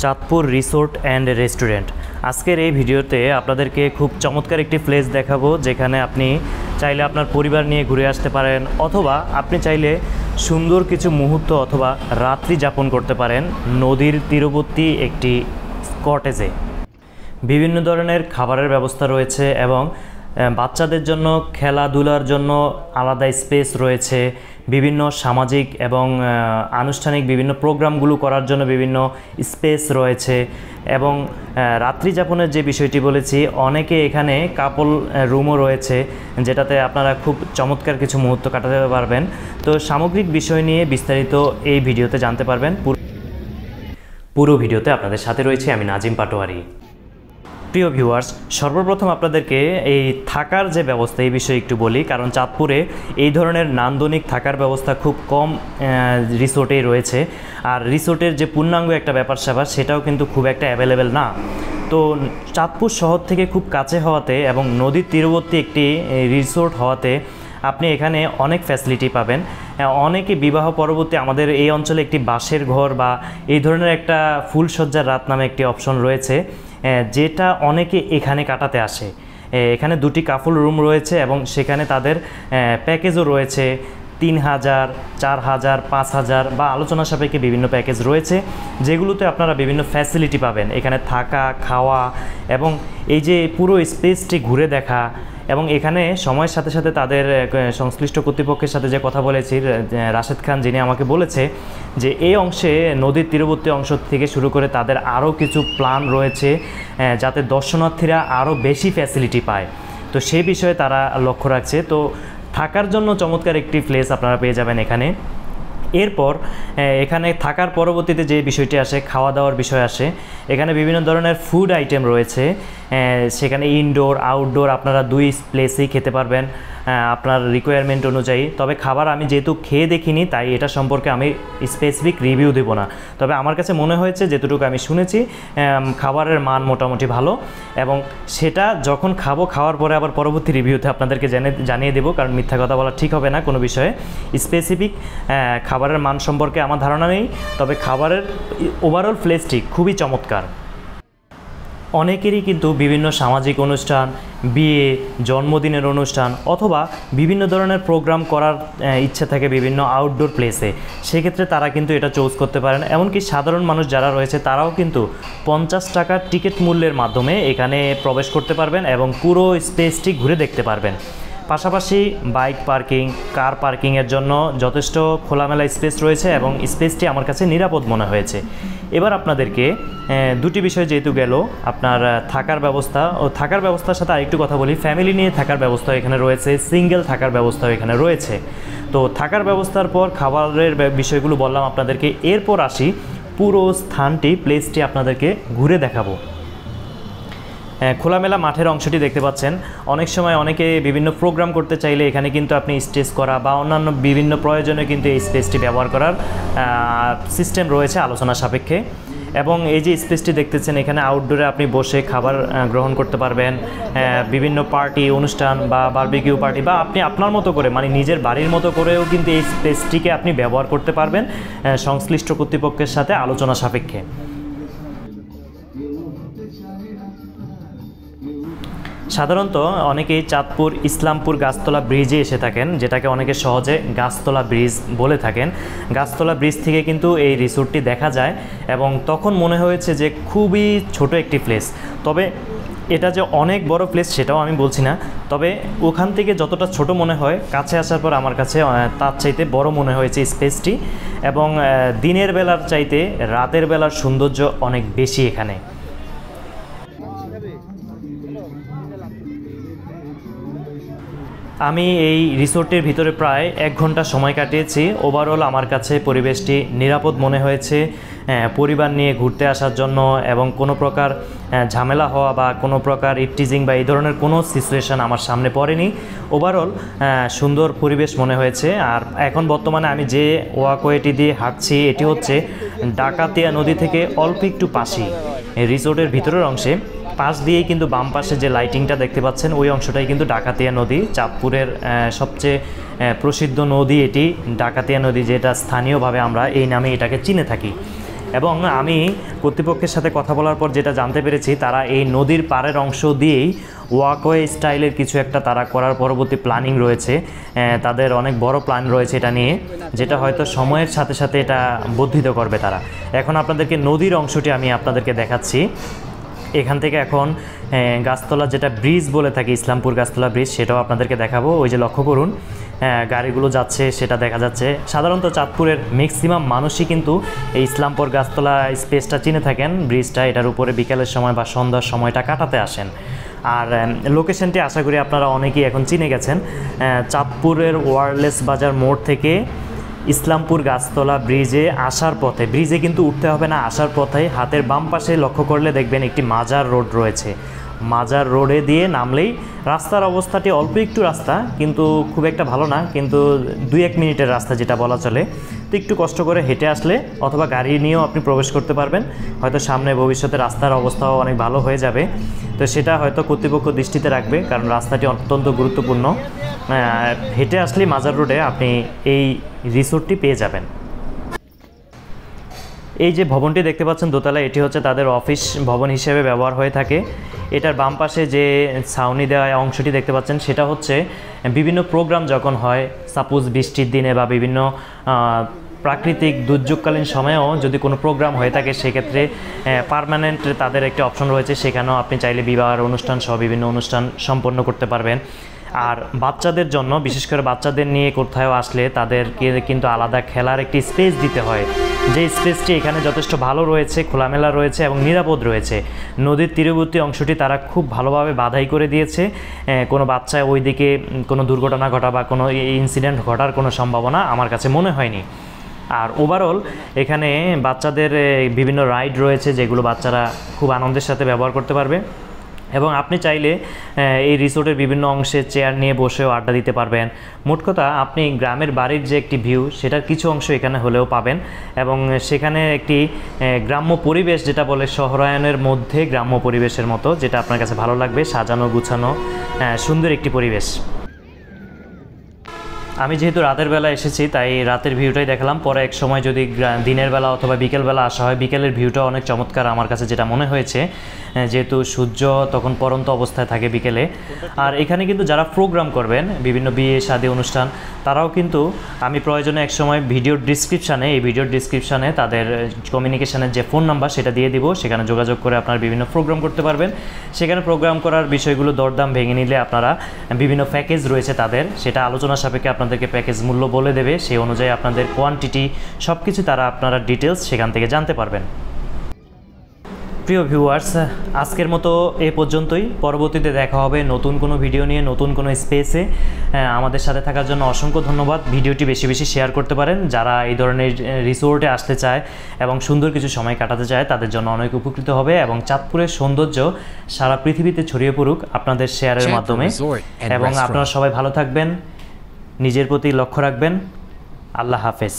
Chandpur resort and restaurant. আজকের এই ভিডিওতে আপনাদেরকে খুব চমৎকার একটি প্লেস দেখাবো, যেখানে আপনি চাইলে আপনার পরিবার নিয়ে ঘুরে আসতে পারেন, অথবা আপনি চাইলে সুন্দর কিছু মুহূর্ত অথবা রাত্রি যাপন করতে পারেন নদীর তীরবর্তী একটি কটেজে। বিভিন্ন ধরনের খাবারের ব্যবস্থা রয়েছে এবং বাচ্চাদের জন্য খেলাধুলার জন্য আলাদা স্পেস রয়েছে। বিভিন্ন সামাজিক এবং আনুষ্ঠানিক বিভিন্ন প্রোগ্রামগুলো করার জন্য বিভিন্ন স্পেস রয়েছে। এবং রাত্রি যাপনের যে বিষয়টি বলেছি, অনেকে এখানে কাপল রুমও রয়েছে, যেটাতে আপনারা খুব চমৎকার কিছু মুহূর্ত কাটাতে পারবেন। তো সামগ্রিক বিষয় নিয়ে বিস্তারিত এই ভিডিওতে জানতে পারবেন। পুরো ভিডিওতে আপনাদের সাথে রয়েছে আমি নাজিম পাটোয়ারি। প্রিয় ভিউয়ার্স, সর্বপ্রথম আপনাদেরকে এই থাকার যে ব্যবস্থা এই বিষয়ে একটু বলি, কারণ চাঁদপুরে এই ধরনের নান্দনিক থাকার ব্যবস্থা খুব কম রিসোর্টেই রয়েছে। আর রিসোর্টের যে পূর্ণাঙ্গ একটা ব্যাপার স্যাপার সেটাও কিন্তু খুব একটা অ্যাভেলেবেল না। তো চাঁদপুর শহর থেকে খুব কাছে হওয়াতে এবং নদীর তীরবর্তী একটি রিসোর্ট হওয়াতে আপনি এখানে অনেক ফ্যাসিলিটি পাবেন। অনেকে বিবাহ পরবর্তী আমাদের এই অঞ্চলে একটি বাঁশের ঘর বা এই ধরনের একটা ফুলসজ্জার রাত নামে একটি অপশন রয়েছে, যেটা অনেকে এখানে কাটাতে আসে। এখানে দুটি কাপল রুম রয়েছে এবং সেখানে তাদের প্যাকেজও রয়েছে 3000, 4000, 5000 বা আলোচনা সাপেক্ষে বিভিন্ন প্যাকেজ রয়েছে, যেগুলোতে আপনারা বিভিন্ন ফ্যাসিলিটি পাবেন। এখানে থাকা, খাওয়া এবং এই যে পুরো স্পেসটি ঘুরে দেখা। এবং এখানে সময়ের সাথে সাথে তাদের সংশ্লিষ্ট কর্তৃপক্ষের সাথে যে কথা বলেছি, রাশেদ খান যিনি আমাকে বলেছে যে এই অংশে নদীর তীরবর্তী অংশ থেকে শুরু করে তাদের আরও কিছু প্ল্যান রয়েছে, যাতে দর্শনার্থীরা আরও বেশি ফ্যাসিলিটি পায়। তো সেই বিষয়ে তারা লক্ষ্য রাখছে। তো থাকার জন্য চমৎকার একটি প্লেস আপনারা পেয়ে যাবেন এখানে। এরপর এখানে থাকার পরবর্তীতে যে বিষয়টি আসে, খাওয়া দাওয়ার বিষয় আসে। এখানে বিভিন্ন ধরনের ফুড আইটেম রয়েছে, সেখানে ইনডোর আউটডোর আপনারা দুই প্লেসেই খেতে পারবেন আপনার রিকোয়ারমেন্ট অনুযায়ী। তবে খাবার আমি যেহেতু খেয়ে দেখিনি, তাই এটা সম্পর্কে আমি স্পেসিফিক রিভিউ দেব না। তবে আমার কাছে মনে হয়েছে, যেটুকু আমি শুনেছি, খাবারের মান মোটামুটি ভালো। এবং সেটা যখন খাওয়ার পরে আবার পরবর্তী রিভিউতে আপনাদেরকে জানিয়ে দেবো, কারণ মিথ্যা কথা বলা ঠিক হবে না কোনো বিষয়ে। স্পেসিফিক খাবারের মান সম্পর্কে আমার ধারণা নেই, তবে খাবারের ওভারঅল প্লেসটি খুবই চমৎকার। অনেকেরই কিন্তু বিভিন্ন সামাজিক অনুষ্ঠান, বিয়ে, জন্মদিনের অনুষ্ঠান অথবা বিভিন্ন ধরনের প্রোগ্রাম করার ইচ্ছে থাকে বিভিন্ন আউটডোর প্লেসে। সেক্ষেত্রে তারা কিন্তু এটা চুজ করতে পারেন। এমনকি সাধারণ মানুষ যারা রয়েছে তারাও কিন্তু 50 টাকার টিকিট মূল্যের মাধ্যমে এখানে প্রবেশ করতে পারবেন এবং পুরো স্পেসটি ঘুরে দেখতে পারবেন। পাশাপাশি বাইক পার্কিং, কার পার্কিংয়ের জন্য যথেষ্ট খোলামেলা স্পেস রয়েছে এবং স্পেসটি আমার কাছে নিরাপদ মনে হয়েছে। এবার আপনাদেরকে দুটি বিষয় যেহেতু গেল, আপনার থাকার ব্যবস্থা ও থাকার ব্যবস্থার সাথে আরেকটু কথা বলি। ফ্যামিলি নিয়ে থাকার ব্যবস্থা এখানে রয়েছে, সিঙ্গেল থাকার ব্যবস্থাও এখানে রয়েছে। তো থাকার ব্যবস্থার পর খাবারের বিষয়গুলো বললাম আপনাদেরকে। এরপর আসি পুরো স্থানটি, প্লেসটি আপনাদেরকে ঘুরে দেখাবো। খোলামেলা মাঠের অংশটি দেখতে পাচ্ছেন। অনেক সময় অনেকে বিভিন্ন প্রোগ্রাম করতে চাইলে এখানে কিন্তু আপনি স্টেজ করা বা অন্যান্য বিভিন্ন প্রয়োজনে কিন্তু এই স্পেসটি ব্যবহার করার সিস্টেম রয়েছে আলোচনা সাপেক্ষে। এবং এই যে স্পেসটি দেখতেছেন, এখানে আউটডোরে আপনি বসে খাবার গ্রহণ করতে পারবেন। বিভিন্ন পার্টি অনুষ্ঠান বা বারবিকিউ পার্টি বা আপনি আপনার মতো করে, মানে নিজের বাড়ির মতো করেও কিন্তু এই স্পেসটিকে আপনি ব্যবহার করতে পারবেন সংশ্লিষ্ট কর্তৃপক্ষের সাথে আলোচনা সাপেক্ষে। সাধারণত অনেকেই চাঁদপুর ইসলামপুর গাছতলা ব্রিজে এসে থাকেন, যেটাকে অনেকে সহজে গাছতলা ব্রিজ বলে থাকেন। গাছতলা ব্রিজ থেকে কিন্তু এই রিসোর্টটি দেখা যায় এবং তখন মনে হয়েছে যে খুবই ছোট একটি প্লেস। তবে এটা যে অনেক বড় প্লেস সেটাও আমি বলছি না, তবে ওখান থেকে যতটা ছোট মনে হয়, কাছে আসার পর আমার কাছে তার চাইতে বড় মনে হয়েছে স্পেসটি। এবং দিনের বেলার চাইতে রাতের বেলার সৌন্দর্য অনেক বেশি এখানে। আমি এই রিসোর্টের ভিতরে প্রায় 1 ঘন্টা সময় কাটিয়েছি। ওভারঅল আমার কাছে পরিবেশটি নিরাপদ মনে হয়েছে পরিবার নিয়ে ঘুরতে আসার জন্য, এবং কোনো প্রকার ঝামেলা হওয়া বা কোনো প্রকার ইফটিজিং বা এই ধরনের কোনো সিচুয়েশান আমার সামনে পড়েনি। ওভারঅল সুন্দর পরিবেশ মনে হয়েছে। আর এখন বর্তমানে আমি যে ওয়াকওয়েটি দিয়ে হাঁটছি, এটি হচ্ছে ডাকাতিয়া নদী থেকে অল্প একটু পাশেই রিসোর্টের ভিতরের অংশে। পাশ দিয়েই কিন্তু বাম পাশে যে লাইটিংটা দেখতে পাচ্ছেন, ওই অংশটাই কিন্তু ডাকাতিয়া নদী, চাঁদপুরের সবচেয়ে প্রসিদ্ধ নদী এটি ডাকাতিয়া নদী, যেটা স্থানীয়ভাবে আমরা এই নামে এটাকে চিনে থাকি। এবং আমি কর্তৃপক্ষের সাথে কথা বলার পর যেটা জানতে পেরেছি, তারা এই নদীর পাড়ের অংশ দিয়েই ওয়াকওয়ে স্টাইলের কিছু একটা তারা করার পরবর্তী প্ল্যানিং রয়েছে। তাদের অনেক বড় প্ল্যান রয়েছে এটা নিয়ে, যেটা হয়তো সময়ের সাথে সাথে এটা বর্ধিত করবে তারা। এখন আপনাদেরকে নদীর অংশটি আমি আপনাদেরকে দেখাচ্ছি। এখান থেকে এখন গাছতলা, যেটা ব্রিজ বলে থাকি, ইসলামপুর গাছতলা ব্রিজ, সেটাও আপনাদেরকে দেখাবো। ওই যে লক্ষ্য করুন গাড়িগুলো যাচ্ছে, সেটা দেখা যাচ্ছে। সাধারণত চাঁদপুরের ম্যাক্সিমাম মানুষই কিন্তু এই ইসলামপুর গাছতলা স্পেসটা চিনে থাকেন, ব্রিজটা। এটার উপরে বিকেলের সময় বা সন্ধ্যার সময়টা কাটাতে আসেন। আর লোকেশনটি আশা করি আপনারা অনেকেই এখন চিনে গেছেন। চাঁদপুরের ওয়্যারলেস বাজার মোড় থেকে ইসলামপুর গাছতলা ব্রিজে আসার পথে, ব্রিজে কিন্তু উঠতে হবে না, আসার পথে হাতের বাম পাশে লক্ষ্য করলে দেখবেন একটি মাজার রোড রয়েছে। মাজার রোডে দিয়ে নামলেই রাস্তার অবস্থাটি অল্প একটু রাস্তা, কিন্তু খুব একটা ভালো না, কিন্তু 2-1 মিনিটের রাস্তা যেটা বলা চলে। তো একটু কষ্ট করে হেঁটে আসলে অথবা গাড়ি নিয়েও আপনি প্রবেশ করতে পারবেন। হয়তো সামনে ভবিষ্যতে রাস্তার অবস্থাও অনেক ভালো হয়ে যাবে, তো সেটা হয়তো কর্তৃপক্ষ দৃষ্টিতে রাখবে, কারণ রাস্তাটি অত্যন্ত গুরুত্বপূর্ণ। হেঁটে আসলেই মাজার রোডে আপনি এই রিসোর্টটি পেয়ে যাবেন। এই যে ভবনটি দেখতে পাচ্ছেন দোতলা, এটি হচ্ছে তাদের অফিস ভবন হিসেবে ব্যবহার হয়ে থাকে। এটার বাম পাশে যে ছাউনি দেওয়া অংশটি দেখতে পাচ্ছেন, সেটা হচ্ছে বিভিন্ন প্রোগ্রাম যখন হয়, সাপোজ বৃষ্টির দিনে বা বিভিন্ন প্রাকৃতিক দুর্যোগকালীন সময়েও যদি কোনো প্রোগ্রাম হয়ে থাকে, সেক্ষেত্রে পার্মানেন্ট তাদের একটি অপশন রয়েছে। সেখানেও আপনি চাইলে বিবাহের অনুষ্ঠান সহ বিভিন্ন অনুষ্ঠান সম্পন্ন করতে পারবেন। আর বাচ্চাদের জন্য, বিশেষ করে বাচ্চাদের নিয়ে কোথাও আসলে তাদেরকে কিন্তু আলাদা খেলার একটি স্পেস দিতে হয়, যে স্পেসটি এখানে যথেষ্ট ভালো রয়েছে, খোলামেলা রয়েছে এবং নিরাপদ রয়েছে। নদীর তীরবর্তী অংশটি তারা খুব ভালোভাবে বাধাই করে দিয়েছে। কোনো বাচ্চা ওই দিকে কোনো দুর্ঘটনা ঘটা বা কোনো ইনসিডেন্ট ঘটার কোনো সম্ভাবনা আমার কাছে মনে হয়নি। আর ওভারঅল এখানে বাচ্চাদের বিভিন্ন রাইড রয়েছে, যেগুলো বাচ্চারা খুব আনন্দের সাথে ব্যবহার করতে পারবে। এবং আপনি চাইলে এই রিসোর্টের বিভিন্ন অংশে চেয়ার নিয়ে বসেও আড্ডা দিতে পারবেন। মোট কথা, আপনি গ্রামের বাড়ির যে একটি ভিউ, সেটার কিছু অংশ এখানে হলেও পাবেন। এবং সেখানে একটি গ্রাম্য পরিবেশ, যেটা বলে শহরায়নের মধ্যে গ্রাম্য পরিবেশের মতো, যেটা আপনার কাছে ভালো লাগবে, সাজানো গুছানো সুন্দর একটি পরিবেশ। আমি যেহেতু রাতের বেলা এসেছি, তাই রাতের ভিউটাই দেখালাম। পরে এক সময় যদি দিনের বেলা অথবা বিকেলবেলা আসা হয়, বিকেলের ভিউটা অনেক চমৎকার আমার কাছে যেটা মনে হয়েছে, যেহেতু সূর্য তখন পড়ন্ত অবস্থায় থাকে বিকেলে। আর এখানে কিন্তু যারা প্রোগ্রাম করবেন, বিভিন্ন বিয়ে শাদী অনুষ্ঠান, তারাও কিন্তু আমি প্রয়োজনে এক সময় এই ভিডিওর ডিসক্রিপশানে তাদের কমিউনিকেশনের যে ফোন নাম্বার সেটা দিয়ে দিব, সেখানে যোগাযোগ করে আপনারা বিভিন্ন প্রোগ্রাম করতে পারবেন। সেখানে প্রোগ্রাম করার বিষয়গুলো দরদাম ভেঙে নিলে আপনারা বিভিন্ন প্যাকেজ রয়েছে তাদের, সেটা আলোচনা সাপেক্ষে আপনাদেরকে প্যাকেজ মূল্য বলে দেবে। সেই অনুযায়ী আপনাদের কোয়ান্টিটি সব কিছু আপনারা ডিটেলস সেখান থেকে জানতে পারবেন। প্রিয় ভিউয়ার্স, আজকের মতো এ পর্যন্তই। পরবর্তীতে দেখা হবে নতুন কোনো ভিডিও নিয়ে, নতুন কোনো স্পেসে। আমাদের সাথে থাকার জন্য অসংখ্য ধন্যবাদ। ভিডিওটি বেশি বেশি শেয়ার করতে পারেন। যারা এই ধরনের রিসোর্টে আসতে চায় এবং সুন্দর কিছু সময় কাটাতে চায়, তাদের জন্য অনেক উপকৃত হবে। এবং চাঁদপুরের সৌন্দর্য সারা পৃথিবীতে ছড়িয়ে পড়ুক আপনাদের শেয়ারের মাধ্যমে। এবং আপনারা সবাই ভালো থাকবেন, নিজের প্রতি লক্ষ্য রাখবেন। আল্লাহ হাফেজ।